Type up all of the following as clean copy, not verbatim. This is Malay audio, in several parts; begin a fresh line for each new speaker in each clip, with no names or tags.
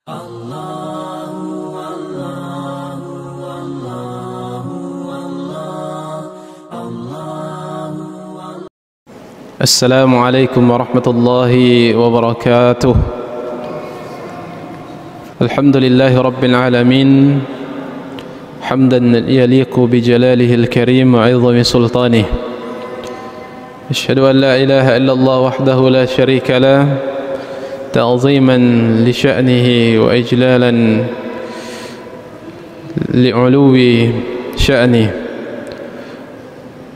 Assalamualaikum warahmatullahi wabarakatuh. Alhamdulillahi rabbil alamin, hamdan yaliqu bi jalalihil karim wa 'izami sultanih. Asyhadu an la ilaha illallah wahdahu la syarika lah, ta'ziman li sya'nihi wa ijlalan li 'uluwi sya'nihi.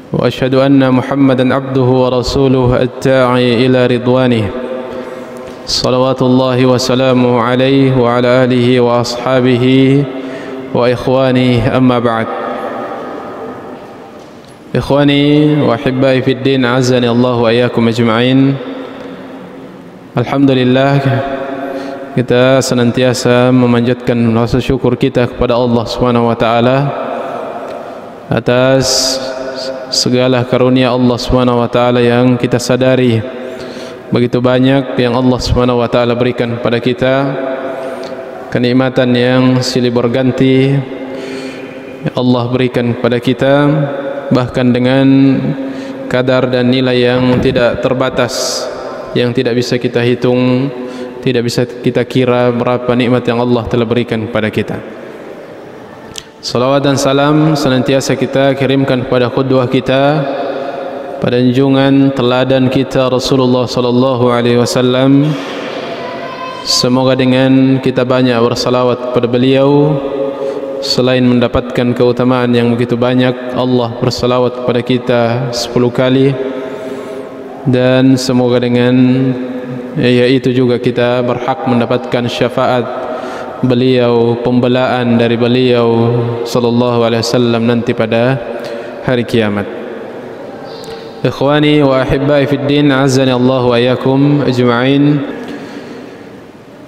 وأشهد أن محمدًا عبده ورسوله الداعي إلى رضوانه صلوات الله وسلامه عليه وعلى آله وأصحابه وإخوانه أما بعد. إخواني وأحبائي في الدين أعزني الله وإياكم أجمعين. Alhamdulillah, kita senantiasa memanjatkan rasa syukur kita kepada Allah Subhanahu wa taala atas segala karunia Allah Subhanahu wa taala yang kita sadari begitu banyak yang Allah Subhanahu wa taala berikan kepada kita, kenikmatan yang silih berganti Allah berikan kepada kita, bahkan dengan kadar dan nilai yang tidak terbatas, yang tidak bisa kita hitung, tidak bisa kita kira berapa nikmat yang Allah telah berikan kepada kita. Salawat dan salam senantiasa kita kirimkan kepada qudwah kita, pada junjungan teladan kita Rasulullah sallallahu alaihi wasallam. Semoga dengan kita banyak bersalawat kepada beliau, selain mendapatkan keutamaan yang begitu banyak, Allah bersalawat kepada kita 10 kali, dan semoga dengan yaitu juga kita berhak mendapatkan syafaat beliau, pembelaan dari beliau sallallahu alaihi wasallam nanti pada hari kiamat. Ikhwani wa ahibbai fid din, azani Allah wa iyyakum ajma'in.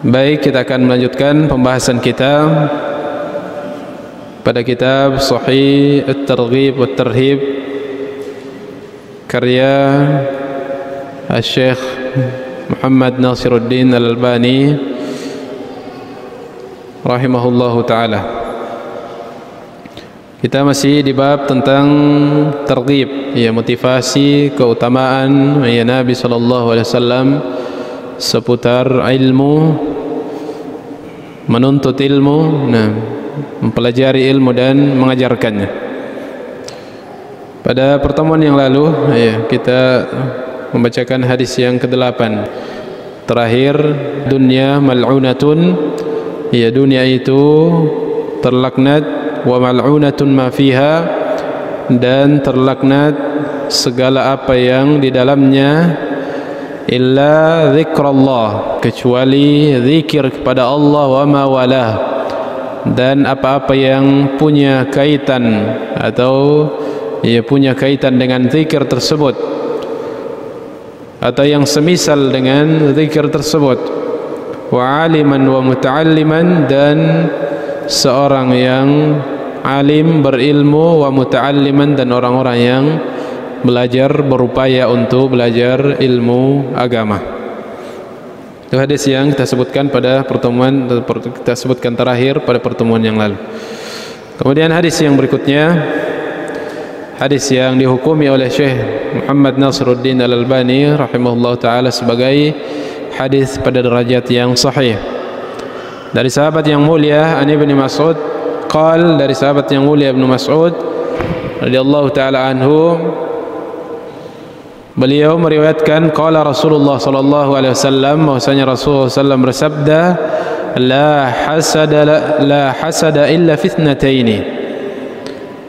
Baik, kita akan melanjutkan pembahasan kita pada kitab Sahih At-Targhib wa At-Tarhib karya Syekh Muhammad Nasiruddin Al-Albani rahimahullahu ta'ala. Kita masih di bab tentang targhib, ya, motivasi, keutamaan ya Nabi sallallahu alaihi wasallam seputar ilmu, menuntut ilmu, mempelajari ilmu dan mengajarkannya. Pada pertemuan yang lalu ya, kita membacakan hadis yang ke-8 terakhir, dunya mal'unatun, ya, dunia itu terlaknat, wa mal'unatun ma fiha, dan terlaknat segala apa yang di dalamnya, illa zikrullah, kecuali zikir kepada Allah, wa ma walah, dan apa-apa yang punya kaitan atau ya punya kaitan dengan zikir tersebut atau yang semisal dengan zikir tersebut. Wa aliman wa muta'alliman, dan seorang yang alim berilmu, wa muta'alliman, dan orang-orang yang belajar, berupaya untuk belajar ilmu agama. Itu hadis yang kita sebutkan pada pertemuan, kita sebutkan terakhir pada pertemuan yang lalu. Kemudian hadis yang berikutnya, hadis yang dihukumi oleh Syekh Muhammad Nasiruddin Al-Albani rahimahullah ta'ala sebagai hadis pada derajat yang sahih, dari sahabat yang mulia An Ibnu Mas'ud qal, dari sahabat yang mulia Ibnu Mas'ud radhiyallahu taala anhu, beliau meriwayatkan qala Rasulullah sallallahu alaihi wasallam, bahwasanya Rasulullah sallallahu bersabda, la hasada illa fitnataini,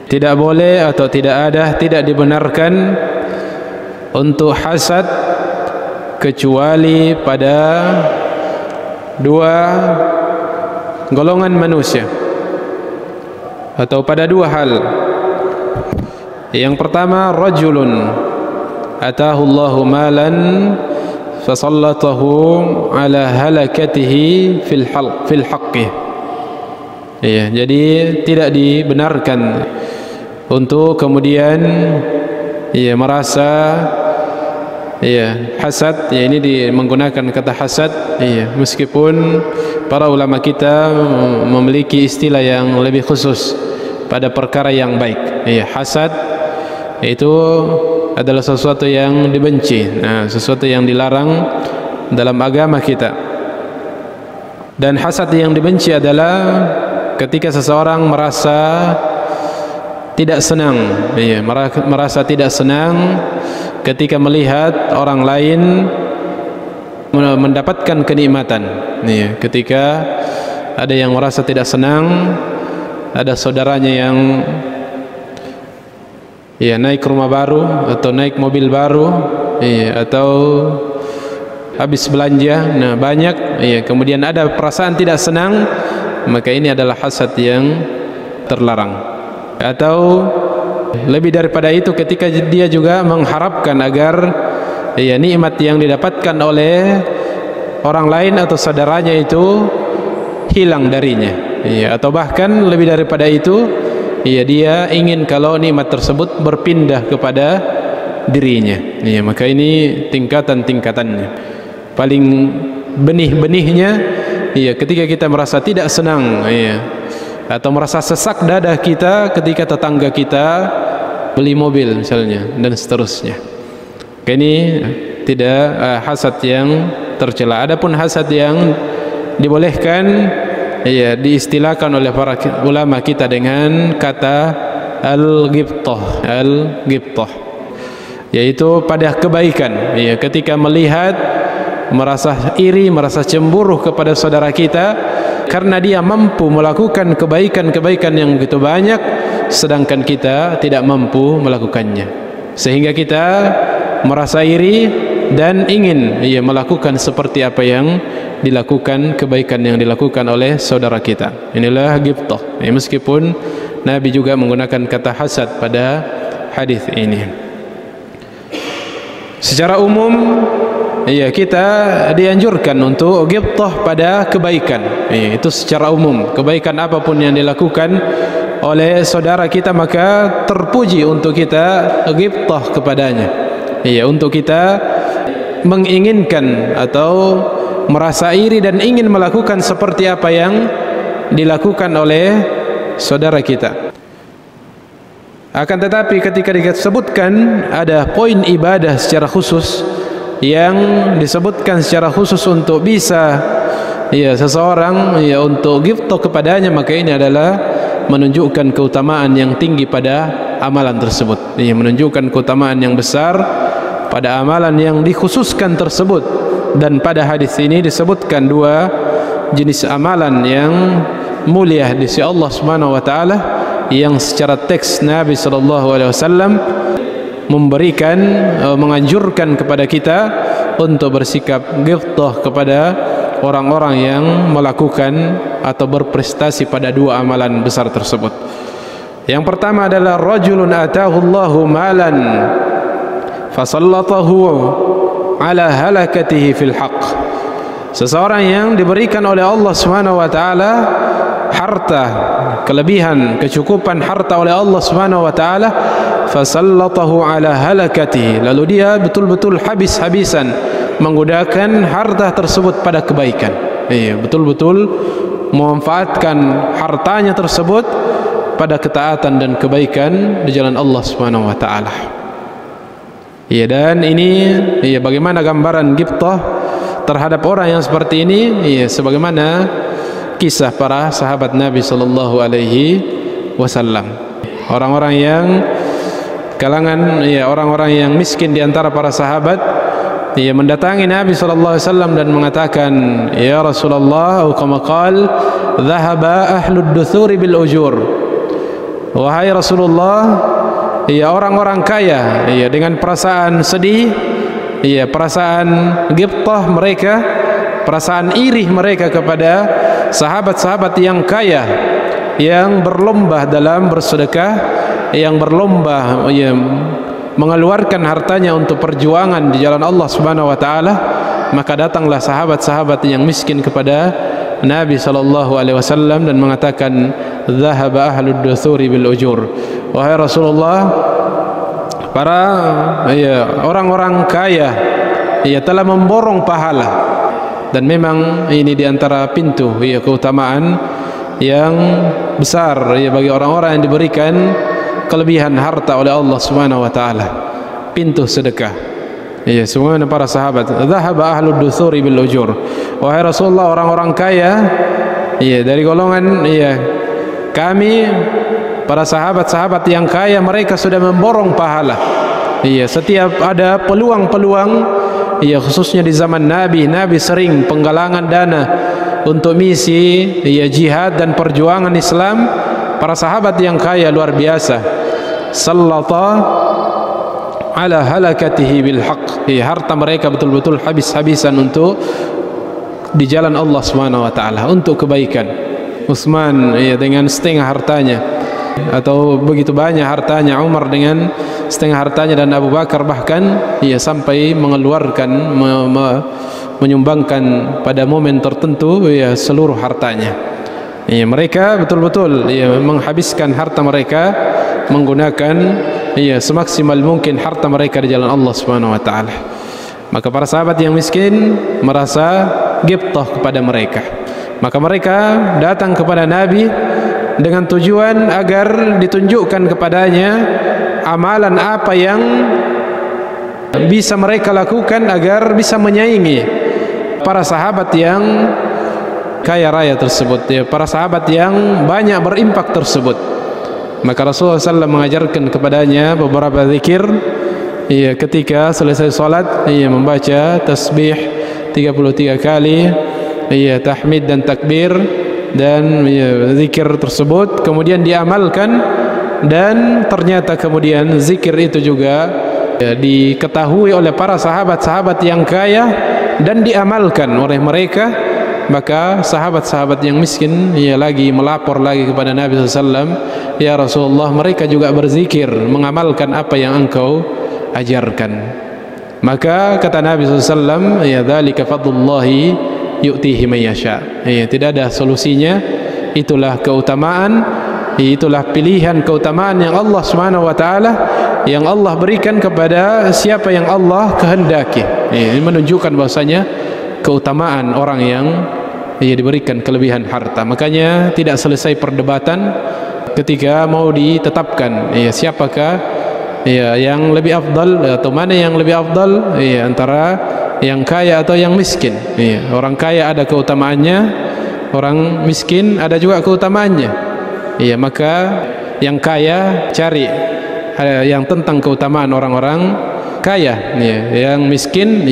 tidak boleh atau tidak dibenarkan untuk hasad kecuali pada dua golongan manusia atau pada dua hal. Yang pertama, rajulun atahu Allahu malan fasallatahu ala halakatihi fil haqqi. Ya, jadi tidak dibenarkan untuk untuk kemudian ia merasa Iya, hasad, ya ini menggunakan kata hasad. Iya, meskipun para ulama kita memiliki istilah yang lebih khusus pada perkara yang baik. Iya, hasad itu adalah sesuatu yang dibenci, sesuatu yang dilarang dalam agama kita. Dan hasad yang dibenci adalah ketika seseorang merasa tidak senang, iya, merasa tidak senang ketika melihat orang lain mendapatkan kenikmatan. Iya, ketika ada yang merasa tidak senang, ada saudaranya yang ya naik rumah baru atau naik mobil baru, iya, atau habis belanja, banyak, iya, kemudian ada perasaan tidak senang, maka ini adalah hasad yang terlarang. Atau lebih daripada itu, ketika dia juga mengharapkan agar ya nikmat yang didapatkan oleh orang lain atau saudaranya itu hilang darinya, ya, atau bahkan lebih daripada itu, ya, dia ingin kalau nikmat tersebut berpindah kepada dirinya, ya, maka ini tingkatan-tingkatannya. Paling benih-benihnya, ya, ketika kita merasa tidak senang, ya, atau merasa sesak dada kita ketika tetangga kita beli mobil misalnya, dan seterusnya. Ini tidak hasad yang tercela. Adapun hasad yang dibolehkan, ya, diistilahkan oleh para ulama kita dengan kata al-ghibtah, yaitu pada kebaikan, ya, ketika melihat, merasa iri, merasa cemburu kepada saudara kita karena dia mampu melakukan kebaikan-kebaikan yang begitu banyak, sedangkan kita tidak mampu melakukannya, sehingga kita merasa iri dan ingin, ya, melakukan seperti apa yang dilakukan, kebaikan yang dilakukan oleh saudara kita. Inilah ghibtah, ya, meskipun Nabi juga menggunakan kata hasad pada hadis ini. Secara umum, iya, kita dianjurkan untuk ghibtah pada kebaikan, iya, itu secara umum. Kebaikan apapun yang dilakukan oleh saudara kita, maka terpuji untuk kita ghibtah kepadanya, iya, untuk kita menginginkan atau merasa iri dan ingin melakukan seperti apa yang dilakukan oleh saudara kita. Akan tetapi ketika disebutkan ada poin ibadah secara khusus yang disebutkan secara khusus untuk bisa, ya, seseorang, ya, untuk ghibtah kepadanya, maka ini adalah menunjukkan keutamaan yang tinggi pada amalan tersebut, ya, menunjukkan keutamaan yang besar pada amalan yang dikhususkan tersebut. Dan pada hadis ini disebutkan dua jenis amalan yang mulia di sisi Allah Subhanahu wa taala, yang secara teks Nabi sallallahu alaihi wasallam memberikan, menganjurkan kepada kita untuk bersikap ghibtah kepada orang-orang yang melakukan atau berprestasi pada dua amalan besar tersebut. Yang pertama adalah rajulun atahu Allahu malan fasallatahu ala halakatihi fil haqq. Seseorang yang diberikan oleh Allah Subhanahu wa taala harta, kelebihan, kecukupan harta oleh Allah Subhanahu wa taala, fasallatahu ala halakatihi, lalu dia betul-betul habis-habisan menggunakan harta tersebut pada kebaikan, iya, betul-betul memanfaatkan hartanya tersebut pada ketaatan dan kebaikan di jalan Allah Subhanahu wa taala. Iya, dan ini, iya, bagaimana gambaran ghibtah terhadap orang yang seperti ini, iya, sebagaimana kisah para sahabat Nabi sallallahu alaihi wasallam. Orang-orang yang kalangan, ya, orang-orang yang miskin di antara para sahabat, ia mendatangi Nabi sallallahu alaihi wasallam dan mengatakan, "Ya Rasulullah, kama qal, dhahaba ahlud duthuri bil ujur." Wahai Rasulullah, ya, orang-orang kaya, ya, dengan perasaan sedih, ya, perasaan ghibtah mereka, perasaan iri mereka kepada sahabat-sahabat yang kaya, yang berlomba dalam bersedekah, yang berlomba, ya, mengeluarkan hartanya untuk perjuangan di jalan Allah Subhanahu wa taala, maka datanglah sahabat-sahabat yang miskin kepada Nabi sallallahu alaihi wasallam dan mengatakan, "Dhahaba ahlud duthuri bil ujur." Wahai Rasulullah, para, ya, orang-orang kaya, ia telah memborong pahala. Dan memang ini diantara pintu keutamaan yang besar bagi orang-orang yang diberikan kelebihan harta oleh Allah Subhanahu wa taala. Pintu sedekah. Semuanya para sahabat, dhahaba ahlud duthuri bil ujur. Wahai Rasulullah, orang-orang kaya dari golongan kami, para sahabat-sahabat yang kaya, mereka sudah memborong pahala. Setiap ada peluang-peluang, khususnya di zaman Nabi sering penggalangan dana untuk misi jihad dan perjuangan Islam. Para sahabat yang kaya luar biasa, sallata ala halakatihi bil haqq, harta mereka betul-betul habis-habisan untuk di jalan Allah Subhanahu wa taala, untuk kebaikan. Utsman dengan setengah hartanya, atau begitu banyak hartanya. Umar dengan setengah hartanya, dan Abu Bakar bahkan sampai mengeluarkan menyumbangkan pada momen tertentu seluruh hartanya. Mereka betul-betul menghabiskan harta mereka, menggunakan semaksimal mungkin harta mereka di jalan Allah Subhanahu wa taala. Maka para sahabat yang miskin merasa ghibtah kepada mereka. Maka mereka datang kepada Nabi dengan tujuan agar ditunjukkan kepadanya amalan apa yang bisa mereka lakukan agar bisa menyaingi para sahabat yang kaya raya tersebut, para sahabat yang banyak berimpak tersebut. Maka Rasulullah SAW mengajarkan kepadanya beberapa zikir ketika selesai salat, membaca tasbih 33 kali, tahmid dan takbir, dan zikir tersebut kemudian diamalkan. Dan ternyata kemudian zikir itu juga diketahui oleh para sahabat-sahabat yang kaya dan diamalkan oleh mereka. Maka sahabat-sahabat yang miskin lagi melapor lagi kepada Nabi SAW, ya Rasulullah, mereka juga berzikir, mengamalkan apa yang engkau ajarkan. Maka kata Nabi SAW, ya dzalika fadlullahi yu'tihi man yasha. Tidak ada solusinya, itulah keutamaan, itulah pilihan keutamaan yang Allah Subhanahu wa taala, yang Allah berikan kepada siapa yang Allah kehendaki. Ini menunjukkan bahwasanya keutamaan orang yang diberikan kelebihan harta. Makanya tidak selesai perdebatan ketika mau ditetapkan siapakah yang lebih afdal, atau mana yang lebih afdal antara yang kaya atau yang miskin. Orang kaya ada keutamaannya, orang miskin ada juga keutamaannya. Maka yang kaya cari yang tentang keutamaan orang-orang kaya, yang miskin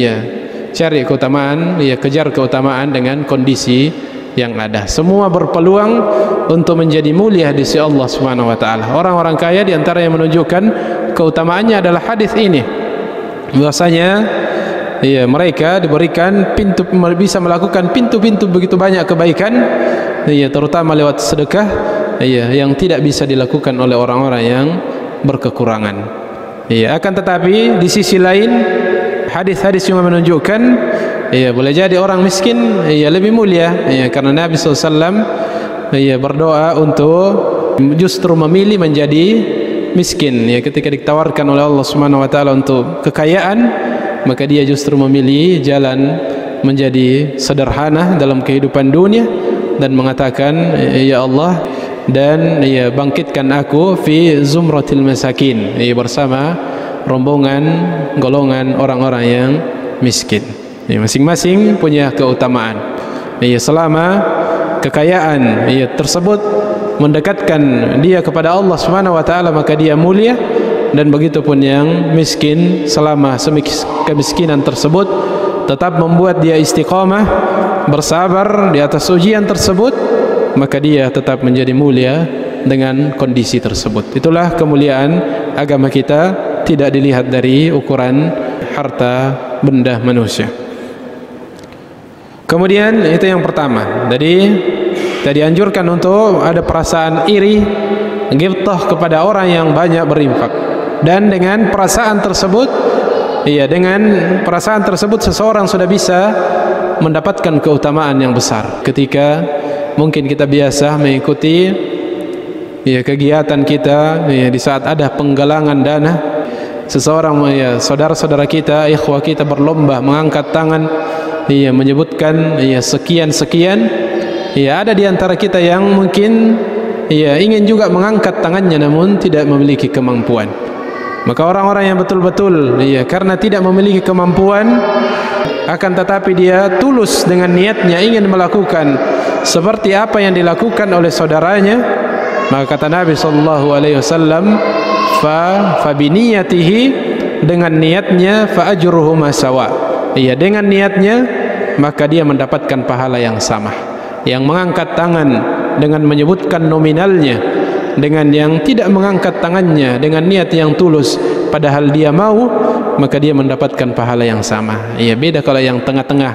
cari keutamaan, kejar keutamaan dengan kondisi yang ada. Semua berpeluang untuk menjadi mulia di sisi Allah Subhanahu wa taala. Orang-orang kaya di antara yang menunjukkan keutamaannya adalah hadis ini. Bahwasanya mereka diberikan pintu, bisa melakukan pintu-pintu begitu banyak kebaikan, terutama lewat sedekah, yang tidak bisa dilakukan oleh orang-orang yang berkekurangan. Akan tetapi di sisi lain, hadis-hadis juga menunjukkan boleh jadi orang miskin lebih mulia, karena Nabi SAW berdoa untuk justru memilih menjadi miskin. Ketika ditawarkan oleh Allah Subhanahu wa taala untuk kekayaan, maka dia justru memilih jalan menjadi sederhana dalam kehidupan dunia dan mengatakan, ya Allah, dan bangkitkan aku fi zumratil masakin, bersama rombongan golongan orang-orang yang miskin. Masing-masing punya keutamaan. Selama kekayaan tersebut mendekatkan dia kepada Allah Subhanahu wa taala, maka dia mulia. Dan begitu pun yang miskin, selama kemiskinan tersebut tetap membuat dia istiqamah, bersabar di atas ujian tersebut, maka dia tetap menjadi mulia dengan kondisi tersebut. Itulah kemuliaan agama kita, tidak dilihat dari ukuran harta benda manusia. Kemudian itu yang pertama. Jadi kita dianjurkan untuk ada perasaan iri, ghibtah kepada orang yang banyak berinfak. Dan dengan perasaan tersebut, dengan perasaan tersebut seseorang sudah bisa mendapatkan keutamaan yang besar. Ketika mungkin kita biasa mengikuti kegiatan kita di saat ada penggalangan dana, seseorang, ya, saudara-saudara kita, ikhwah kita berlomba mengangkat tangan, ya, menyebutkan, ya, sekian-sekian, ya, ada di antara kita yang mungkin, ya, ingin juga mengangkat tangannya namun tidak memiliki kemampuan. Maka orang-orang yang betul-betul, ya, karena tidak memiliki kemampuan, akan tetapi dia tulus dengan niatnya ingin melakukan seperti apa yang dilakukan oleh saudaranya, maka kata Nabi sallallahu alaihi wasallam, fa biniyatihi, dengan niatnya, fa ajruhuma sawa, iya, dengan niatnya maka dia mendapatkan pahala yang sama. Yang mengangkat tangan dengan menyebutkan nominalnya, dengan yang tidak mengangkat tangannya dengan niat yang tulus padahal dia mau, maka dia mendapatkan pahala yang sama. Iya, beda kalau yang tengah-tengah.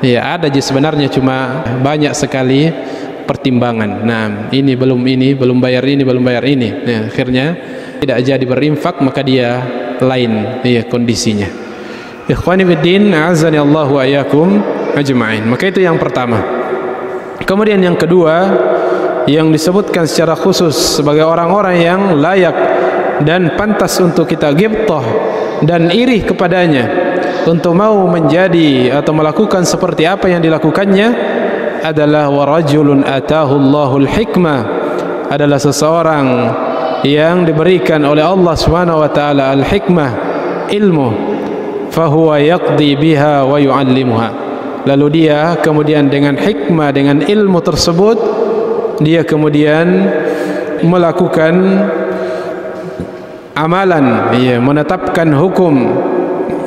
Iya, ada je sebenarnya, cuma banyak sekali pertimbangan. Nah, ini, belum bayar ini, belum bayar ini. Nah, akhirnya tidak jadi berinfak, maka dia lain, iya, kondisinya. Ikhwani fiddin, a'azzani Allah wa iyyakum ajma'in. Maka itu yang pertama. Kemudian yang kedua, yang disebutkan secara khusus sebagai orang-orang yang layak dan pantas untuk kita ghibthah dan iri kepadanya untuk mau menjadi atau melakukan seperti apa yang dilakukannya, adalah warajulun atahu Allahul hikmah, adalah seseorang yang diberikan oleh Allah Subhanahu wa taala al-hikmah, ilmu, fahuwa yaqdi biha wa yu'allimuha, lalu dia kemudian dengan hikmah, dengan ilmu tersebut, dia kemudian melakukan amalan, ya, menetapkan hukum,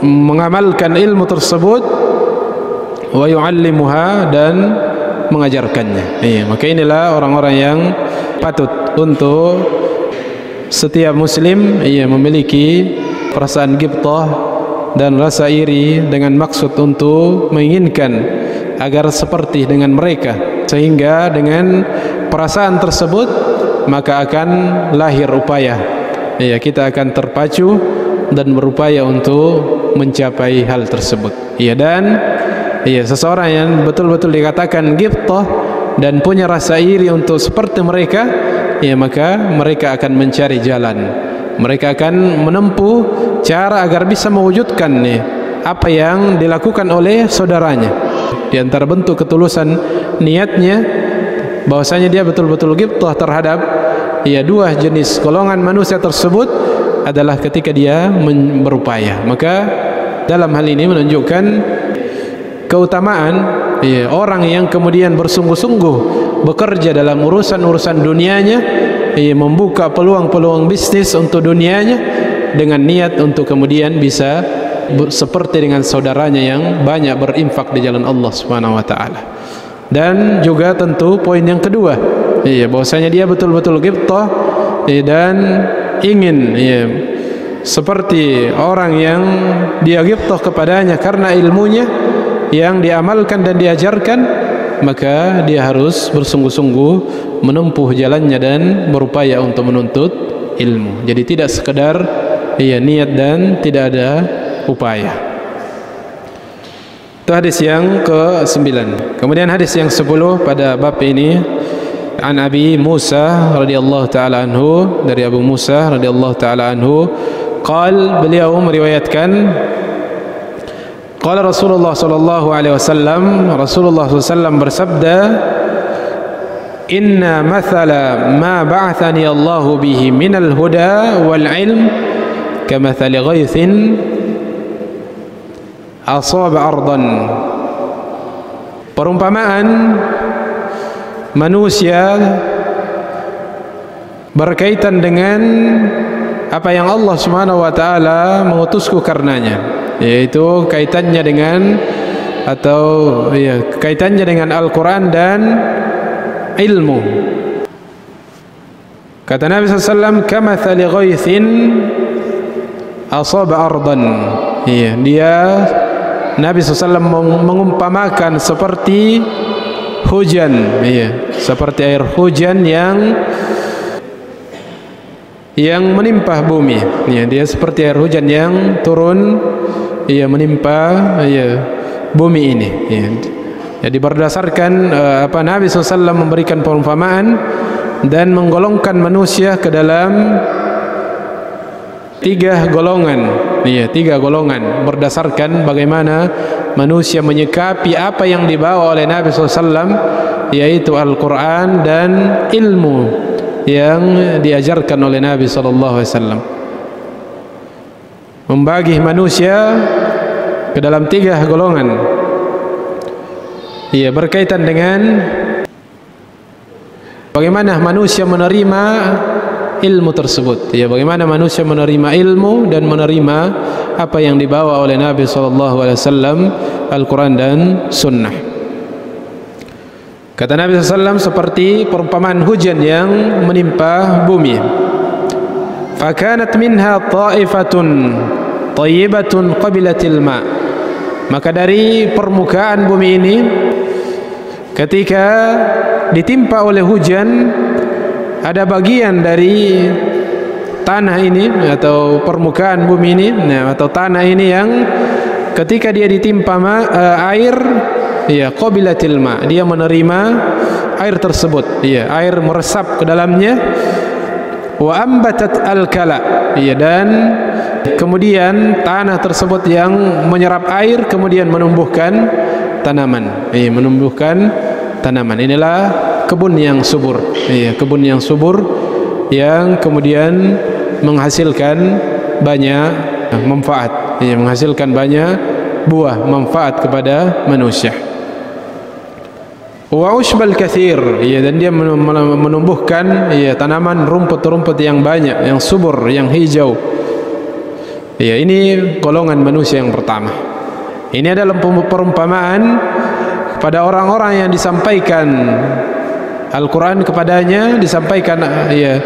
mengamalkan ilmu tersebut, wa yu'allimuha, dan mengajarkannya. Iya, maka inilah orang-orang yang patut untuk setiap muslim, ia memiliki perasaan ghibthah dan rasa iri dengan maksud untuk menginginkan agar seperti dengan mereka, sehingga dengan perasaan tersebut maka akan lahir upaya, ya, kita akan terpacu dan berupaya untuk mencapai hal tersebut. Ya, dan ya, seseorang yang betul-betul dikatakan ghibthah dan punya rasa iri untuk seperti mereka, ya, maka mereka akan mencari jalan, mereka akan menempuh cara agar bisa mewujudkan, ya, apa yang dilakukan oleh saudaranya. Di antara bentuk ketulusan niatnya, bahwasanya dia betul-betul ghibthah terhadap, ya, dua jenis golongan manusia tersebut adalah ketika dia berupaya. Maka dalam hal ini menunjukkan keutamaan, ya, orang yang kemudian bersungguh-sungguh bekerja dalam urusan-urusan dunianya, ya, membuka peluang-peluang bisnis untuk dunianya dengan niat untuk kemudian bisa seperti dengan saudaranya yang banyak berinfak di jalan Allah Subhanahu wa taala. Dan juga tentu poin yang kedua, ya, bahwasanya dia betul-betul ghibthah, ya, dan ingin, ya, seperti orang yang dia ghibthah kepadanya karena ilmunya yang diamalkan dan diajarkan, maka dia harus bersungguh-sungguh menempuh jalannya dan berupaya untuk menuntut ilmu. Jadi tidak sekedar, ya, niat dan tidak ada upaya. Itu hadis yang ke-9. Kemudian hadis yang 10 pada bab ini, an Abi Musa radhiyallahu taala anhu, dari Abu Musa radhiyallahu taala anhu, beliau meriwayatkan, qala Rasulullah sallallahu alaihi wasallam, Rasulullah SAW bersabda, inna mathala ma ba'athani Allahu bihi minal huda wal ilm kamathali ghaithin asaba ardan. Perumpamaan manusia berkaitan dengan apa yang Allah Subhanahu wa taala mengutusku karenanya, yaitu kaitannya dengan, atau, ya, kaitannya dengan Al-Quran dan ilmu. Kata Nabi SAW, kamathali ghaithin asaba ardan. Ya, dia, Nabi SAW mengumpamakan seperti hujan, ya, seperti air hujan yang menimpa bumi, ya, dia seperti air hujan yang turun, ya, menimpa, ya, bumi ini, ya. Jadi berdasarkan apa Nabi SAW memberikan perumpamaan dan menggolongkan manusia ke dalam tiga golongan, iya, tiga golongan berdasarkan bagaimana manusia menyikapi apa yang dibawa oleh Nabi SAW, yaitu Al-Quran dan ilmu yang diajarkan oleh Nabi SAW. Membagi manusia ke dalam tiga golongan, iya, berkaitan dengan bagaimana manusia menerima ilmu tersebut, ya, bagaimana manusia menerima ilmu dan menerima apa yang dibawa oleh Nabi SAW, Al-Quran dan Sunnah. Kata Nabi SAW seperti perumpamaan hujan yang menimpa bumi. Fakanat minha ta'ifatun tayyibatun qabilatil ma'. Maka dari permukaan bumi ini ketika ditimpa oleh hujan, ada bagian dari tanah ini atau permukaan bumi ini, atau tanah ini yang ketika dia ditimpa air, ya, qabilatil ma', dia menerima air tersebut, ya, air meresap ke dalamnya. Wa ambatat al-kala, ya, dan kemudian tanah tersebut yang menyerap air kemudian menumbuhkan tanaman, ya, menumbuhkan tanaman. Inilah kebun yang subur, ya, kebun yang subur yang kemudian menghasilkan banyak manfaat, ya, menghasilkan banyak buah manfaat kepada manusia. Wa ushbal kathir, ya, dan dia menumbuhkan, ya, tanaman rumput-rumput yang banyak, yang subur, yang hijau. Ya, ini golongan manusia yang pertama. Ini adalah perumpamaan kepada orang-orang yang disampaikan Al-Quran kepadanya, disampaikan, ya,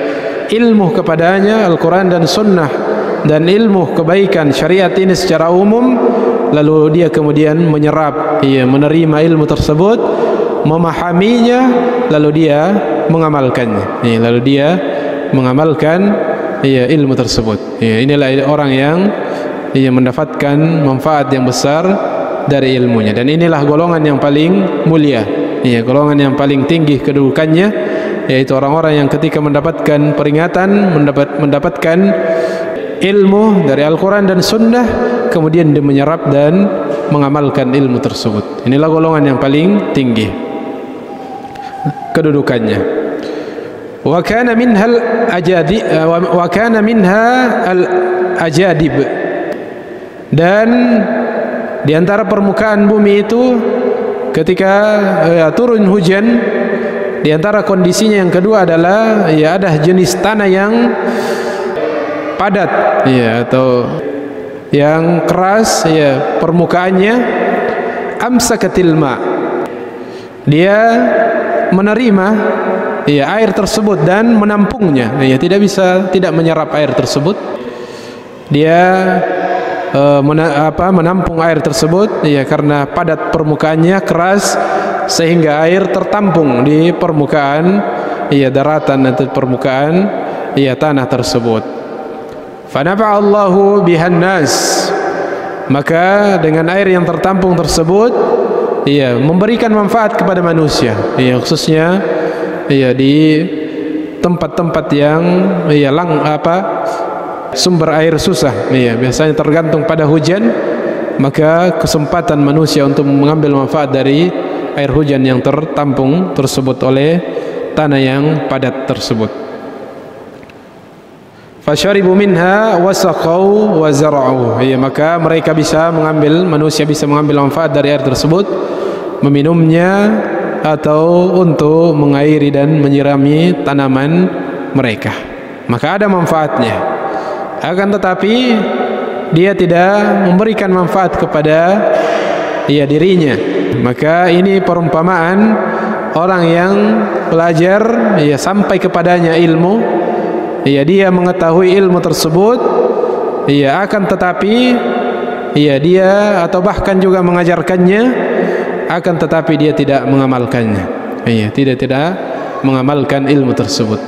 ilmu kepadanya, Al-Quran dan Sunnah, dan ilmu kebaikan syariat ini secara umum, lalu dia kemudian menyerap, ya, menerima ilmu tersebut, memahaminya, lalu dia mengamalkannya, ya, lalu dia mengamalkan, ya, ilmu tersebut. Ya, inilah orang yang, ya, mendapatkan manfaat yang besar dari ilmunya, dan inilah golongan yang paling mulia, ya, golongan yang paling tinggi kedudukannya, yaitu orang-orang yang ketika mendapatkan peringatan, mendapatkan ilmu dari Al-Quran dan Sunnah, kemudian dia menyerap dan mengamalkan ilmu tersebut. Inilah golongan yang paling tinggi kedudukannya. Wa kana minhal ajadi wa kana minha al ajadib, dan di antara permukaan bumi itu ketika, ya, turun hujan, di antara kondisinya yang kedua adalah, ya, ada jenis tanah yang padat, ya, atau yang keras, ya, permukaannya. Amsakatil ma', dia menerima, ya, air tersebut dan menampungnya, ya, tidak menyerap air tersebut. Dia menampung air tersebut, ya, karena padat permukaannya, keras, sehingga air tertampung di permukaan, ya, daratan atau permukaan, ya, tanah tersebut. Fanafa'allahu bihan nas, maka dengan air yang tertampung tersebut, iya, memberikan manfaat kepada manusia, iya, khususnya, iya, di tempat-tempat yang, iya, sumber air susah, iya, biasanya tergantung pada hujan, maka kesempatan manusia untuk mengambil manfaat dari air hujan yang tertampung tersebut oleh tanah yang padat tersebut. Fasharibu minha wasaqau wa zara'u, iya, maka mereka bisa mengambil, manusia bisa mengambil manfaat dari air tersebut, meminumnya atau untuk mengairi dan menyirami tanaman mereka. Maka ada manfaatnya, akan tetapi dia tidak memberikan manfaat kepada, ya, dirinya. Maka ini perumpamaan orang yang belajar, ya, sampai kepadanya ilmu, ya, dia mengetahui ilmu tersebut, ya, akan tetapi, ya, dia atau bahkan juga mengajarkannya, akan tetapi dia tidak mengamalkannya, ya, tidak mengamalkan ilmu tersebut.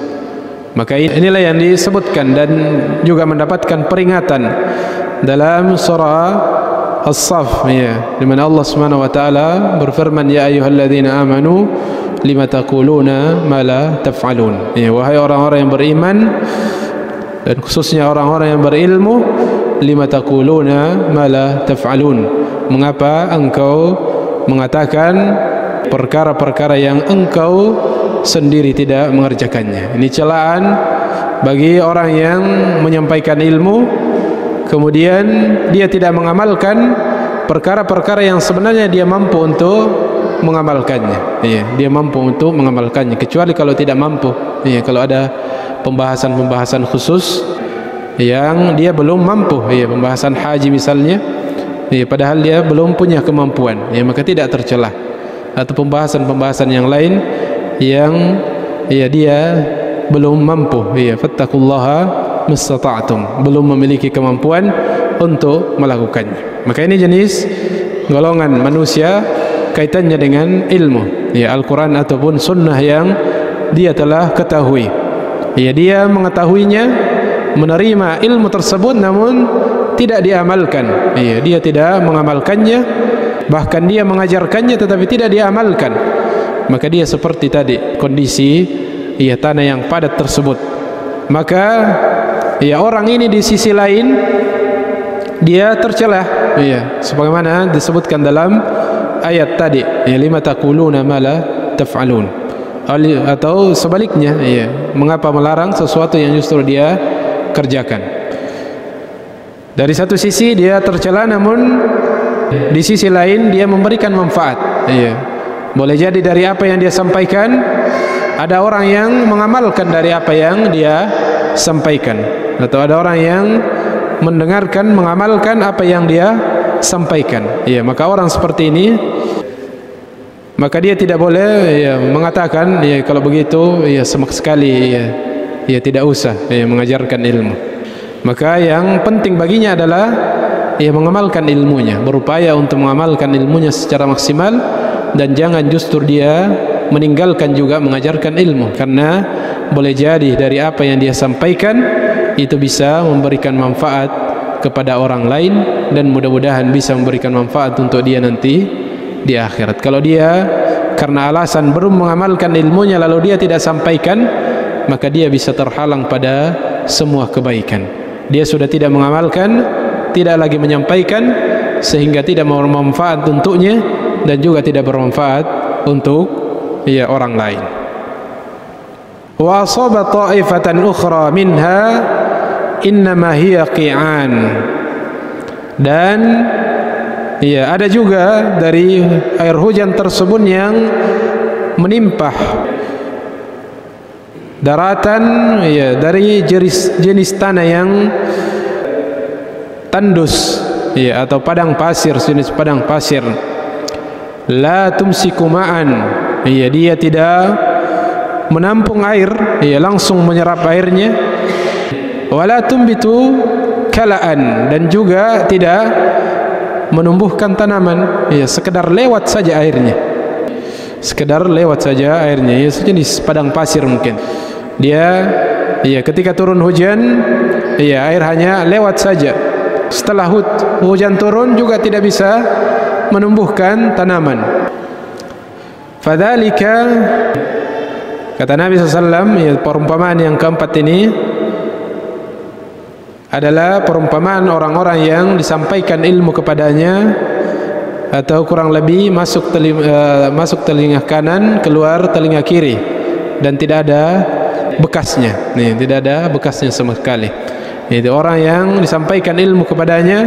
Maka inilah yang disebutkan dan juga mendapatkan peringatan dalam surah As-Saff, ya, di mana Allah Subhanahu wa taala berfirman, ya ayyuhalladzina amanu lima taquluna ma la taf'alun, ya, wahai orang-orang yang beriman, dan khususnya orang-orang yang berilmu, lima taquluna ma la taf'alun, mengapa engkau mengatakan perkara-perkara yang engkau sendiri tidak mengerjakannya. Ini celaan bagi orang yang menyampaikan ilmu kemudian dia tidak mengamalkan perkara-perkara yang sebenarnya dia mampu untuk mengamalkannya. Dia mampu untuk mengamalkannya, kecuali kalau tidak mampu. Kalau ada pembahasan-pembahasan khusus yang dia belum mampu, pembahasan haji misalnya, padahal dia belum punya kemampuan, maka tidak tercelah. Atau pembahasan-pembahasan yang lain yang dia belum mampu, fattaqullaha mastata'tum, belum memiliki kemampuan untuk melakukannya. Maka ini jenis golongan manusia kaitannya dengan ilmu, Al-Quran ataupun sunnah yang dia telah ketahui, dia mengetahuinya, menerima ilmu tersebut namun tidak diamalkan, dia tidak mengamalkannya, bahkan dia mengajarkannya tetapi tidak diamalkan. Maka dia seperti tadi kondisi tanah yang padat tersebut. Maka orang ini di sisi lain dia tercelah, sebagaimana disebutkan dalam ayat tadi, lima taquluna ma la taf'alun, atau sebaliknya, mengapa melarang sesuatu yang justru dia kerjakan. Dari satu sisi dia tercela, namun di sisi lain dia memberikan manfaat. Boleh jadi dari apa yang dia sampaikan ada orang yang mengamalkan dari apa yang dia sampaikan, atau ada orang yang mendengarkan, mengamalkan apa yang dia sampaikan. Maka orang seperti ini, maka dia tidak boleh mengatakan kalau begitu sama sekali tidak usah mengajarkan ilmu. Maka yang penting baginya adalah mengamalkan ilmunya, berupaya untuk mengamalkan ilmunya secara maksimal, dan jangan justru dia meninggalkan juga mengajarkan ilmu, karena boleh jadi dari apa yang dia sampaikan itu bisa memberikan manfaat kepada orang lain, dan mudah-mudahan bisa memberikan manfaat untuk dia nanti di akhirat. Kalau dia karena alasan belum mengamalkan ilmunya lalu dia tidak sampaikan, maka dia bisa terhalang pada semua kebaikan. Dia sudah tidak mengamalkan, tidak lagi menyampaikan, sehingga tidak bermanfaat untuknya dan juga tidak bermanfaat untuk orang lain. Wa asaba ta'ifatan ukhra minha innama hiya qi'an. Dan ada juga dari air hujan tersebut yang menimpa daratan, dari jenis tanah yang tandus, atau padang pasir, jenis padang pasir. La tumsiku ma'an, dia tidak menampung air, langsung menyerap airnya. Wala tumbitu kala'an, dan juga tidak menumbuhkan tanaman, sekedar lewat saja airnya, sekedar lewat saja airnya, sejenis padang pasir mungkin. Dia ketika turun hujan, air hanya lewat saja. Setelah hujan turun juga tidak bisa menumbuhkan tanaman. Fadzalika, kata Nabi SAW, perumpamaan yang keempat ini adalah perumpamaan orang-orang yang disampaikan ilmu kepadanya, atau kurang lebih masuk telinga kanan, keluar telinga kiri, dan tidak ada bekasnya, tidak ada bekasnya sama sekali. Itu orang yang disampaikan ilmu kepadanya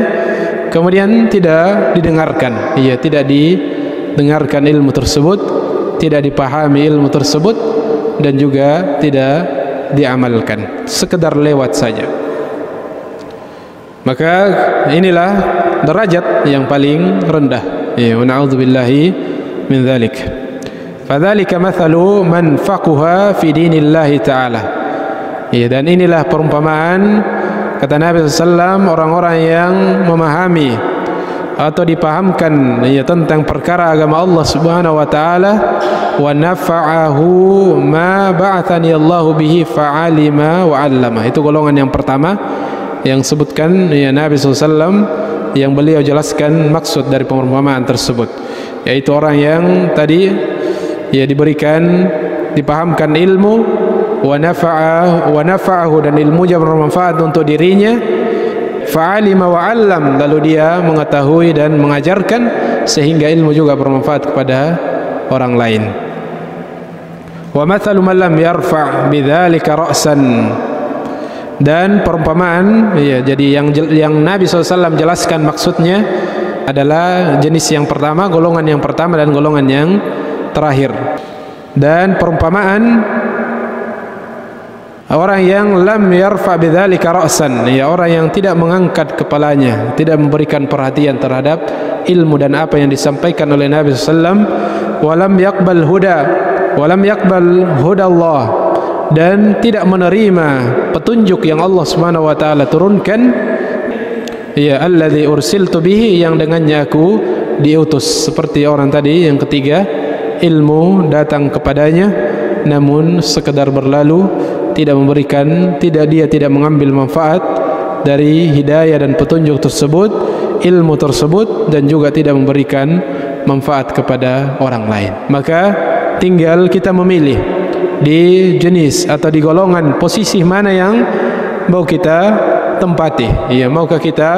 kemudian tidak didengarkan, tidak didengarkan ilmu tersebut, tidak dipahami ilmu tersebut, dan juga tidak diamalkan, sekedar lewat saja. Maka inilah derajat yang paling rendah. Wa na'udzubillahi min dzalik. Fadzalika mathalu man faqaha fi dinillahi ta'ala. Dan inilah perumpamaan, kata Nabi SAW, orang-orang yang memahami atau dipahamkan tentang perkara agama Allah Subhanahu wa taala, wa nafa'ahu ma ba'athani Allahu bihi fa'alima wa 'allama. Itu golongan yang pertama yang sebutkan Nabi SAW, yang beliau jelaskan maksud dari perumpamaan tersebut, yaitu orang yang tadi diberikan, dipahamkan ilmu, wa nafa'ahu dan ilmunya bermanfaat untuk dirinya, fa'alima wa 'allam, lalu dia mengetahui dan mengajarkan sehingga ilmu juga bermanfaat kepada orang lain. Wa mathalu man lam yarfa' bidzalika ra'san, dan perumpamaan ya, jadi yang Nabi SAW jelaskan maksudnya adalah jenis yang pertama, golongan yang pertama dan golongan yang terakhir. Dan perumpamaan orang yang lam yarfa bidzalika ra'san, ya, orang yang tidak mengangkat kepalanya, tidak memberikan perhatian terhadap ilmu dan apa yang disampaikan oleh Nabi SAW, walam yaqbal huda Allah, dan tidak menerima petunjuk yang Allah Subhanahu wa taala turunkan, ya, alladzi ursiltu bihi, yang dengannya aku diutus. Seperti orang tadi yang ketiga, ilmu datang kepadanya namun sekedar berlalu, tidak mengambil manfaat dari hidayah dan petunjuk tersebut, ilmu tersebut, dan juga tidak memberikan manfaat kepada orang lain. Maka tinggal kita memilih di jenis atau di golongan posisi mana yang mau kita tempati. Ya, maukah kita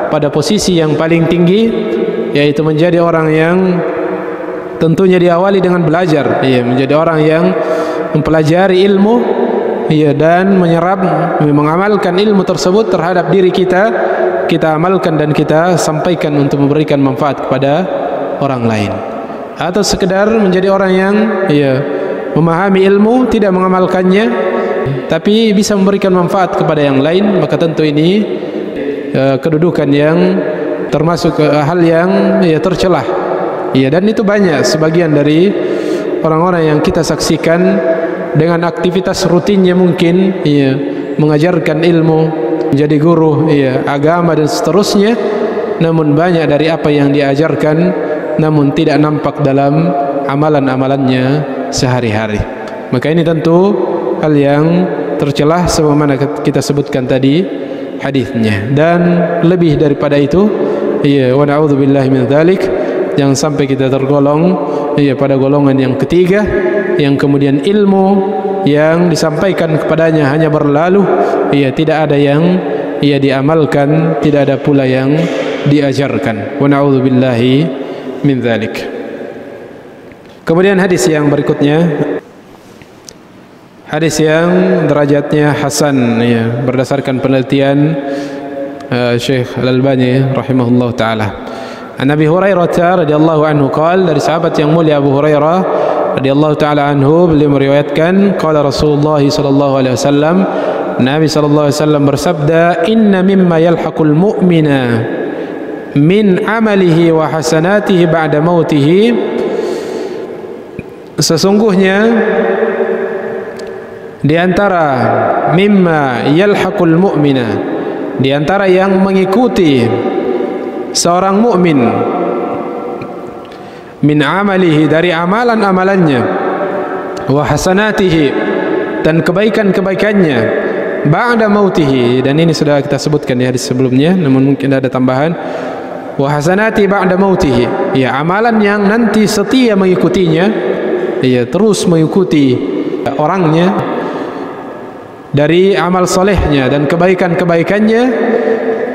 pada posisi yang paling tinggi, yaitu menjadi orang yang tentunya diawali dengan belajar, ya, menjadi orang yang mempelajari ilmu, ya, dan mengamalkan ilmu tersebut terhadap diri kita amalkan dan kita sampaikan untuk memberikan manfaat kepada orang lain, atau sekedar menjadi orang yang, ya, memahami ilmu tidak mengamalkannya tapi bisa memberikan manfaat kepada yang lain, maka tentu ini kedudukan yang termasuk hal yang, ya, tercelah. Ya, dan itu banyak sebagian dari orang-orang yang kita saksikan dengan aktivitas rutinnya mungkin, ya, mengajarkan ilmu, menjadi guru, ya, agama dan seterusnya, namun banyak dari apa yang diajarkan namun tidak nampak dalam amalan-amalannya sehari-hari. Maka ini tentu hal yang tercelah sebagaimana kita sebutkan tadi hadisnya. Dan lebih daripada itu, ya, wa na'udzubillahi min dzalik, jangan sampai kita tergolong, ya, pada golongan yang ketiga, yang kemudian ilmu yang disampaikan kepadanya hanya berlalu, ya, tidak ada yang, ya, diamalkan, tidak ada pula yang diajarkan. Wa na'udzubillahi min dzalik. Kemudian hadis yang berikutnya, hadis yang derajatnya hasan, ya, berdasarkan penelitian Syekh Al-Albani rahimahullah taala. An Abi Hurairah radhiyallahu anhu qala, dari sahabat yang mulia Abu Hurairah radhiyallahu taala anhu, beliau meriwayatkan, qala Rasulullah sallallahu alaihi wasallam, Nabi sallallahu alaihi wasallam bersabda, inna mimma yalhaqul mu'mina min amalihi wa hasanatihi ba'da mautihi, sesungguhnya di antara mimma yalhaqul mu'mina, di antara yang mengikuti seorang mukmin, min amalihi, dari amalan-amalannya, wa hasanatihi, dan kebaikan-kebaikannya, ba'da mautihi, dan ini sudah kita sebutkan di hadis sebelumnya namun mungkin ada tambahan, wa hasanati ba'da mautihi, ya, amalan yang nanti setia mengikutinya, ya, terus mengikuti orangnya dari amal solehnya dan kebaikan-kebaikannya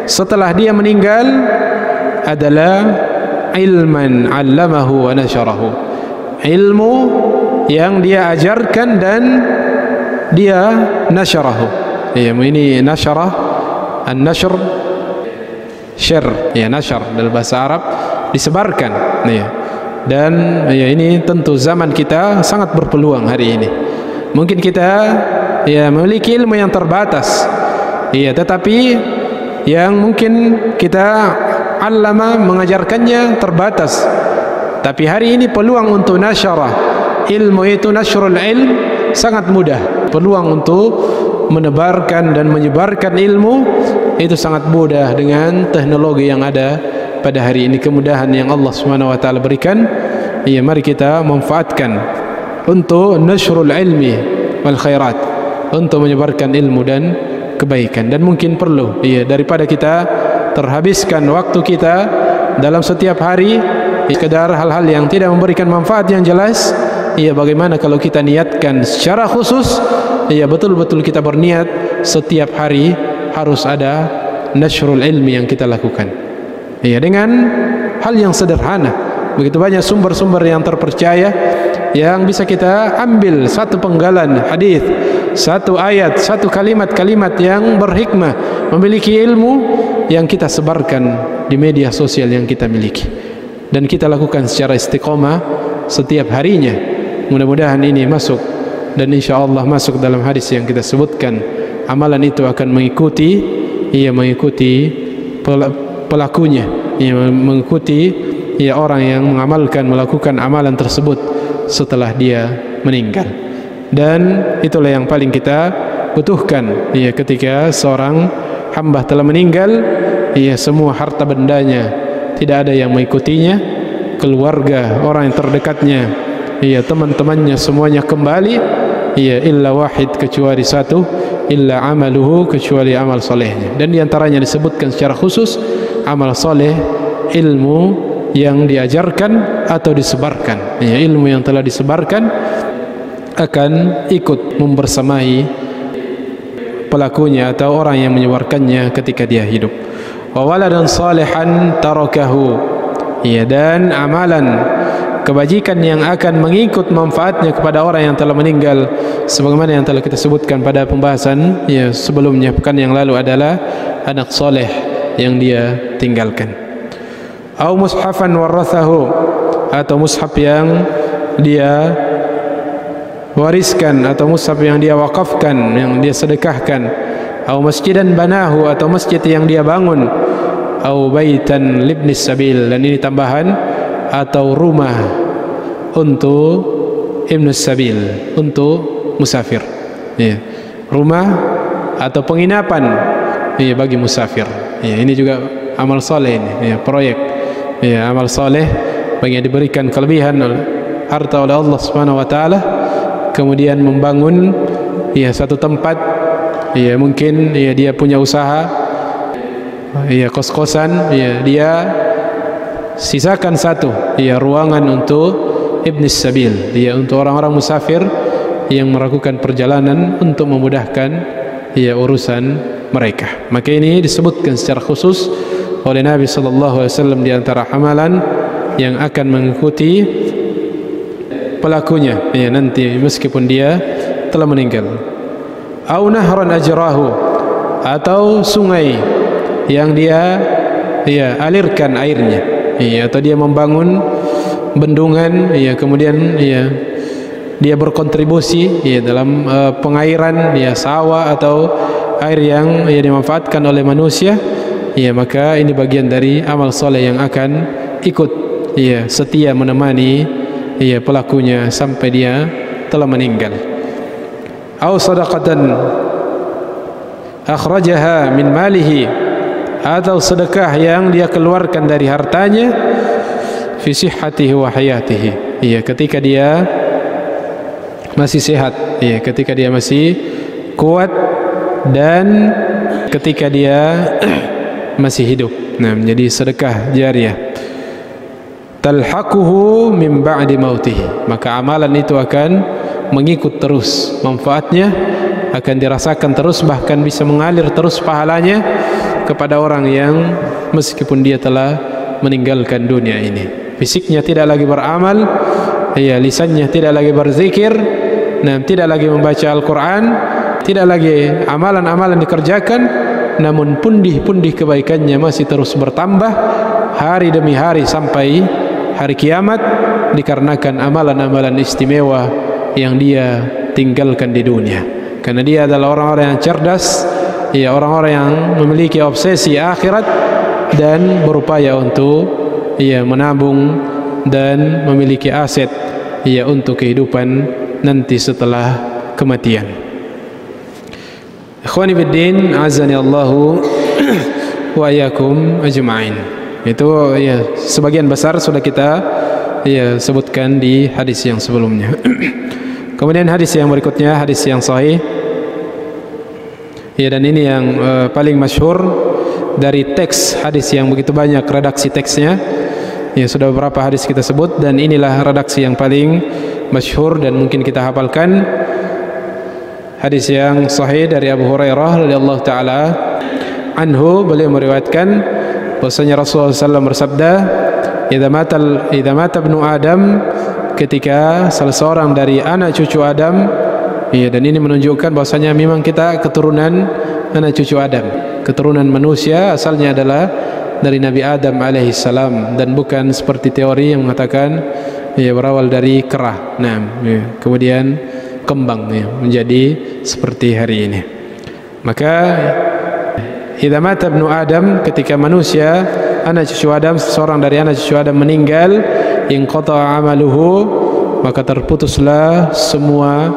setelah dia meninggal, adalah ilman 'allamahu wa nasyarahu, ilmu yang dia ajarkan dan dia nasyarahu. Ya, ini nasyarah, an-nashr syar, ya, nasyar dalam bahasa Arab disebarkan, ya. Dan, ya, ini tentu zaman kita sangat berpeluang hari ini. Mungkin kita, ya, memiliki ilmu yang terbatas, ya, tetapi yang mungkin kita allama, mengajarkannya, terbatas. Tapi hari ini peluang untuk nasyarah ilmu itu, nasyrul ilm, sangat mudah. Peluang untuk menebarkan dan menyebarkan ilmu itu sangat mudah dengan teknologi yang ada pada hari ini, kemudahan yang Allah Subhanahu wa taala berikan. Ya, mari kita manfaatkan untuk nasyrul ilmi wal khairat, untuk menyebarkan ilmu dan kebaikan. Dan mungkin perlu, ya, daripada kita terhabiskan waktu kita dalam setiap hari sekedar hal-hal yang tidak memberikan manfaat yang jelas, ya bagaimana kalau kita niatkan secara khusus, ya betul-betul kita berniat setiap hari harus ada nashrul ilmi yang kita lakukan, ya dengan hal yang sederhana. Begitu banyak sumber-sumber yang terpercaya yang bisa kita ambil, satu penggalan hadis, satu ayat, satu kalimat-kalimat yang berhikmah, memiliki ilmu yang kita sebarkan di media sosial yang kita miliki, dan kita lakukan secara istiqomah setiap harinya. Mudah-mudahan ini masuk, dan insya Allah masuk dalam hadis yang kita sebutkan. Amalan itu akan mengikuti, mengikuti pelakunya, mengikuti orang yang mengamalkan, melakukan amalan tersebut setelah dia meninggal. Dan itulah yang paling kita butuhkan, ketika seorang hamba telah meninggal, semua harta bendanya tidak ada yang mengikutinya, keluarga, orang yang terdekatnya, teman-temannya semuanya kembali, illa wahid, kecuali satu, illa amaluhu, kecuali amal solehnya. Dan diantaranya disebutkan secara khusus amal soleh, ilmu yang diajarkan atau disebarkan, ilmu yang telah disebarkan akan ikut membersamai pelakunya atau orang yang menyebarkannya ketika dia hidup. Wa waladan salihan tarakahu, dan amalan kebajikan yang akan mengikut manfaatnya kepada orang yang telah meninggal, sebagaimana yang telah kita sebutkan pada pembahasan sebelumnya pekan yang lalu, adalah anak soleh yang dia tinggalkan. Au mushafan warathahu, atau mushaf yang dia wariskan, atau mushaf yang dia wakafkan, yang dia sedekahkan. Au masjidan banahu, atau masjid yang dia bangun. Au baitan libnis sabil, dan ini tambahan, atau rumah untuk ibnus sabil, untuk musafir, rumah atau penginapan bagi musafir. Ini juga amal soleh, ini proyek, amal soleh bagi yang diberikan kelebihan harta oleh Allah Subhanahu wa taala, kemudian membangun satu tempat, mungkin dia punya usaha, kos-kosan, dia sisakan satu ruangan untuk ibnis sabil, untuk orang-orang musafir yang melakukan perjalanan untuk memudahkan urusan mereka. Maka ini disebutkan secara khusus oleh Nabi sallallahu alaihi wasallam di antara amalan yang akan mengikuti pelakunya nanti meskipun dia telah meninggal. Au nahran ajrahu, atau sungai yang dia alirkan airnya, atau dia membangun bendungan, kemudian dia berkontribusi dalam pengairan sawah atau air yang dimanfaatkan oleh manusia, maka ini bagian dari amal soleh yang akan ikut setia menemani pelakunya sampai dia telah meninggal. Au sadaqatan akhrajaha min malihi, atau sedekah yang dia keluarkan dari hartanya, fi sihhatihi wa hayatihi, ketika dia masih sehat, ketika dia masih kuat, dan ketika dia masih hidup. Nah, menjadi sedekah jariyah. Talhaquhu min ba'di mautihi, maka amalan itu akan mengikut terus, manfaatnya akan dirasakan terus, bahkan bisa mengalir terus pahalanya kepada orang yang meskipun dia telah meninggalkan dunia ini. Fisiknya tidak lagi beramal, lisannya tidak lagi berzikir, tidak lagi membaca Al-Quran, tidak lagi amalan-amalan dikerjakan, namun pundih-pundih kebaikannya masih terus bertambah hari demi hari sampai hari kiamat, dikarenakan amalan-amalan istimewa yang dia tinggalkan di dunia. Karena dia adalah orang-orang yang cerdas, orang-orang yang memiliki obsesi akhirat dan berupaya untuk menabung dan memiliki aset untuk kehidupan nanti setelah kematian. Ikhwani fiddin, azani Allahu wa iyyakum ajma'in. Itu sebagian besar sudah kita sebutkan di hadis yang sebelumnya. Kemudian hadis yang berikutnya, hadis yang sahih, dan ini yang paling masyhur dari teks hadis yang begitu banyak redaksi teksnya. Sudah beberapa hadis kita sebut, dan inilah redaksi yang paling masyhur dan mungkin kita hafalkan, hadis yang sahih dari Abu Hurairah radhiyallahu taala anhu, beliau meriwayatkan bahwasanya Rasulullah SAW bersabda, idza mata ibnu Adam, ketika salah seorang dari anak cucu Adam, ya, dan ini menunjukkan bahwasanya memang kita keturunan anak cucu Adam, keturunan manusia asalnya adalah dari Nabi Adam alaihissalam, dan bukan seperti teori yang mengatakan ya berawal dari kerah, nah, ya, kemudian kembang ya, menjadi seperti hari ini. Maka idza mata ibnu Adam, ketika manusia anak cucu Adam, seseorang dari anak cucu Adam meninggal, inqata'a amaluhu, maka terputuslah semua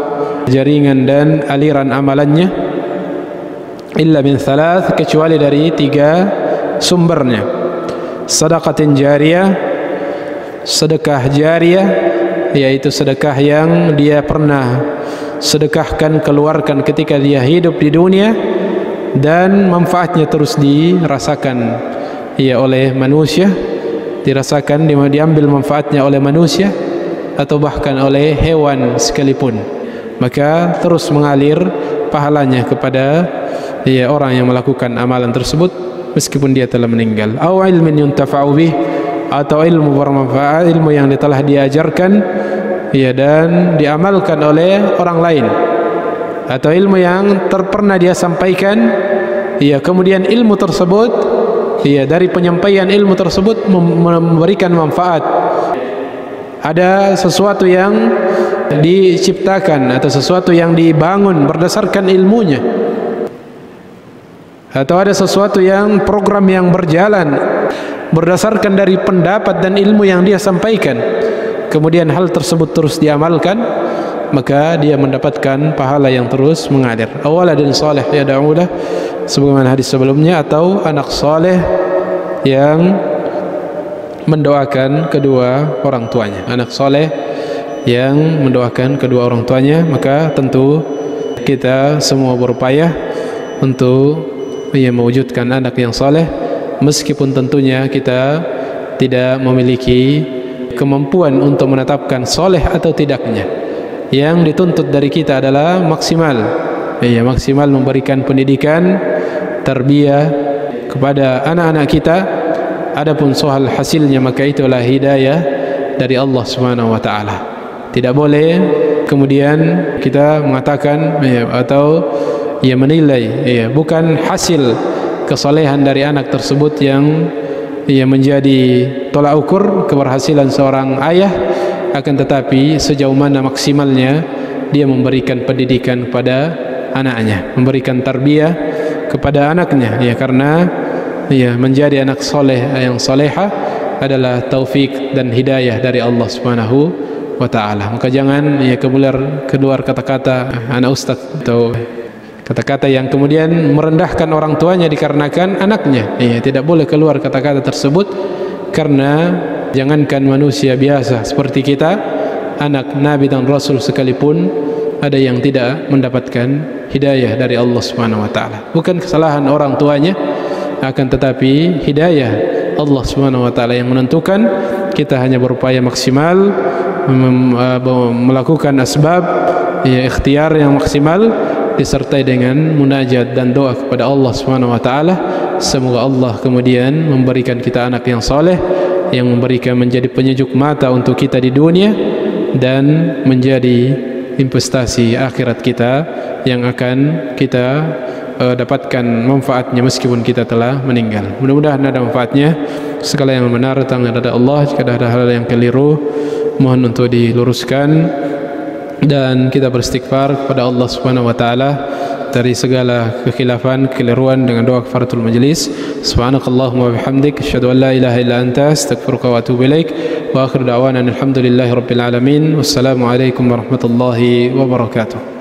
jaringan dan aliran amalannya, illa min thalath, kecuali dari 3 sumbernya. Sedekatin jariyah, sedekah jariyah, yaitu sedekah yang dia pernah sedekahkan, keluarkan ketika dia hidup di dunia, dan manfaatnya terus dirasakan ya oleh manusia, dirasakan, diambil manfaatnya oleh manusia atau bahkan oleh hewan sekalipun, maka terus mengalir pahalanya kepada ya orang yang melakukan amalan tersebut meskipun dia telah meninggal. Au ilmin yuntafa'u bih, atau ilmu bermanfaat, ilmu yang telah diajarkan ya dan diamalkan oleh orang lain, atau ilmu yang pernah dia sampaikan ya, kemudian ilmu tersebut ya, dari penyampaian ilmu tersebut memberikan manfaat. Ada sesuatu yang diciptakan atau sesuatu yang dibangun berdasarkan ilmunya, atau ada sesuatu yang program yang berjalan berdasarkan dari pendapat dan ilmu yang dia sampaikan, kemudian hal tersebut terus diamalkan, maka dia mendapatkan pahala yang terus mengalir. Awaladin salih yad'ulah, sebagaimana hadis sebelumnya, atau anak saleh yang mendoakan kedua orang tuanya. Anak saleh yang mendoakan kedua orang tuanya, maka tentu kita semua berupaya untuk mewujudkan anak yang saleh, meskipun tentunya kita tidak memiliki kemampuan untuk menetapkan soleh atau tidaknya. Yang dituntut dari kita adalah maksimal, ya, maksimal memberikan pendidikan, tarbiyah kepada anak-anak kita. Adapun soal hasilnya, maka itulah hidayah dari Allah Subhanahu wa taala. Tidak boleh kemudian kita mengatakan ya, atau ya menilai ya, bukan hasil kesalehan dari anak tersebut yang menjadi tolak ukur keberhasilan seorang ayah, akan tetapi sejauh mana maksimalnya dia memberikan pendidikan kepada anaknya, memberikan tarbiyah kepada anaknya, ya, karena ya menjadi anak soleh yang soleha adalah taufik dan hidayah dari Allah Subhanahu wa taala. Maka jangan ya keluar kata-kata anak ustaz atau kata-kata yang kemudian merendahkan orang tuanya dikarenakan anaknya. Ya, tidak boleh keluar kata-kata tersebut, karena jangankan manusia biasa seperti kita, anak Nabi dan Rasul sekalipun ada yang tidak mendapatkan hidayah dari Allah Subhanahu wa taala. Bukan kesalahan orang tuanya, akan tetapi hidayah Allah Subhanahu wa taala yang menentukan. Kita hanya berupaya maksimal melakukan asbab ya, ikhtiar yang maksimal, disertai dengan munajat dan doa kepada Allah Subhanahu wa taala. Semoga Allah kemudian memberikan kita anak yang soleh, yang memberikan menjadi penyejuk mata untuk kita di dunia, dan menjadi investasi akhirat kita yang akan kita dapatkan manfaatnya meskipun kita telah meninggal. Mudah-mudahan ada manfaatnya. Segala yang benar datang dari Allah. Jika ada hal yang keliru, mohon untuk diluruskan, dan kita beristighfar kepada Allah Subhanahu wa taala dari segala kekhilafan, kekeliruan, dengan doa kafaratul majlis. Subhanakallahumma wa bihamdik, asyhadu an la ilaha illa anta, astaghfiruka wa atubu ilaik. Wa akhiru da'wana alhamdulillahi rabbil alamin. Wassalamu alaikum warahmatullahi wabarakatuh.